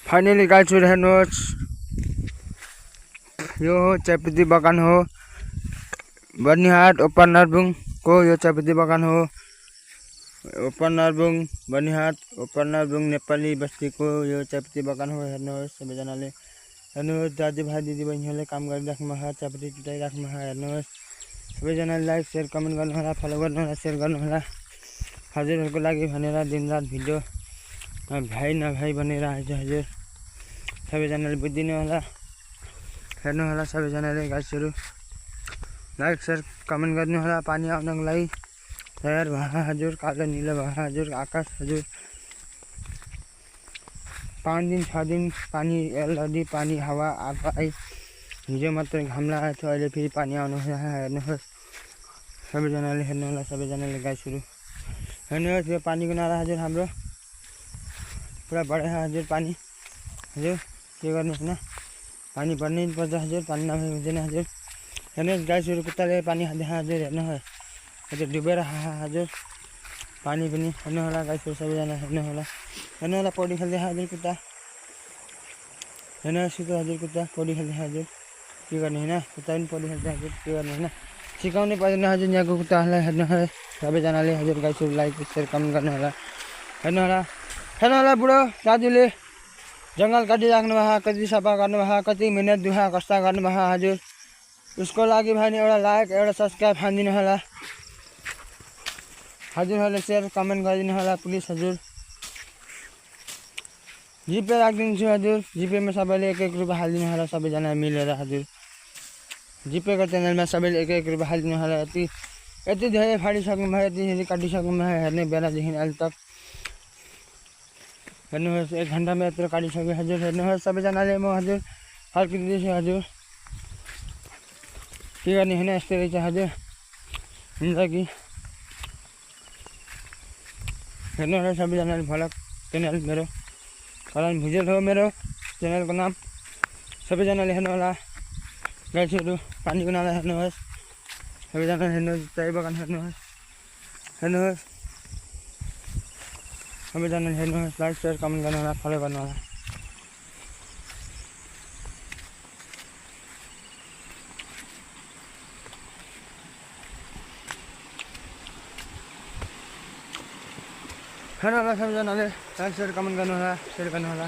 Finally गाइसहरु हेर्नुहोस् यो चियापत्ती बगान हो बर्निहाट ओपर नर्बुङ को यो चियापत्ती बगान हो ओपर नर्बुङ बर्निहाट ओपर नर्बुङ नेपाली बस्तीको यो चियापत्ती बगान हो। हेर्नुहोस् सबैजनाले हेर्नुहोस् दाजुभाइ दिदीबहिनीहरूले काम गरिराख्नु भएको छ चियापत्ती टिटाइराख्नु भएको छ। हेर्नुहोस् सबैजनाले लाइक शेयर कमेन्ट गर्नु होला फलो गर्नु होला शेयर गर्नु होला हजुरहरूको लागि भनेर दिनरात भिडियो भाइ नभाइ भनेर आज हजुर सबैजनाले बुझिदिनु होला हेर्नु होला सबैजनाले गाइसहरु लाइक शेयर कमेन्ट गर्नु होला। पानी आउनको लागि तयार भयो हजुर कालो नीलो भयो हजुर आकाश हजुर 5 दिन 6 दिन पानी अलरेडी पानी हावा आएको आई हिजो मात्र घाम लागेको थियो अहिले फेरि पानी आउनु हेर्नुहोस् सबैजनाले हेर्नु होला सबैजनाले गाइसहरु हेर्नुहोस् यो पानीको नारा हजुर हाम्रो पुरा बढेको हजुर पानी हजुर के गर्ने हैन पानी पर्नै पर्छ हजुर पानी नभए हुँदैन हजुर। हेर्नुहोस् गाइसहरु कुत्ताले पानी खाँदै हजुर हेर्नुहोस् हजुर डुबेर हजुर पानी पनि हेर्नु होला गाइसहरु सबैजना हेर्नु होला पौडी खेल्दै हजुर कुत्ता हेर्नुहोस् त्यो हजुर कुत्ता पौडी खेल्दै हजुर के गर्ने हैन कुत्ता पनि पौडी खेल्दै हजुर के गर्ने हैन सिकाउनै पर्दैन हजुर यहाँको कुत्ताहरूलाई हेर्नुहोस् सबैजनाले हजुर गाइसहरु लाइक शेयर कमेन्ट गर्नु होला हेर्नु होला बुढो दाजुले जंगल काटिराख्नु भएको कति सफा गर्नु भएको कति मेहनत दुखा कष्ट गर्नु भएको हजुर उसको लागि भने एउटा लाइक एउटा सब्स्क्राइब हान्दिनु होला हजुरहरूले शेयर कमेन्ट गरिदिनु होला प्लिज हजुर। जिपे राखिदिन्छु हजुर जिपेमा सबैले 1-1 रुपैयाँ हालिदिनु होला सबैजना मिलेर हजुर जिपेको च्यानलमा सबैले 1-1 रुपैयाँ हालिदिनु होला। यति धेरै फाडिसक्नु भयो यति काटिसक्नु भयो हेर्ने बेलादेखि अहिले तक हेर्नुहोस् 1 घण्टामा यत्रो काटिसक्यो हजुर हेर्नुहोस् सबैजनाले म हजुर फर्किँदैछु हजुर के गर्ने हैन यस्तै रहेछ हजुर हुन्छ कि हेर्नु होला सबैजनाले भ्लग च्यानल मेरो फलान भुजेल हो मेरो च्यानलको नाम सबैजनाले हेर्नु होला गाइसहरु पानीको नाला हेर्नुहोस् सबैजनाले हेर्नुहोस् चाय बगान हेर्नुहोस् सबैजनाले हेर्नुहोस् लाइक शेयर कमेन्ट गर्नु होला फलो गर्नु होला। हेर्नु होला सबैजनाले लाइक शेयर कमेन्ट गर्नु होला शेयर गर्नु होला।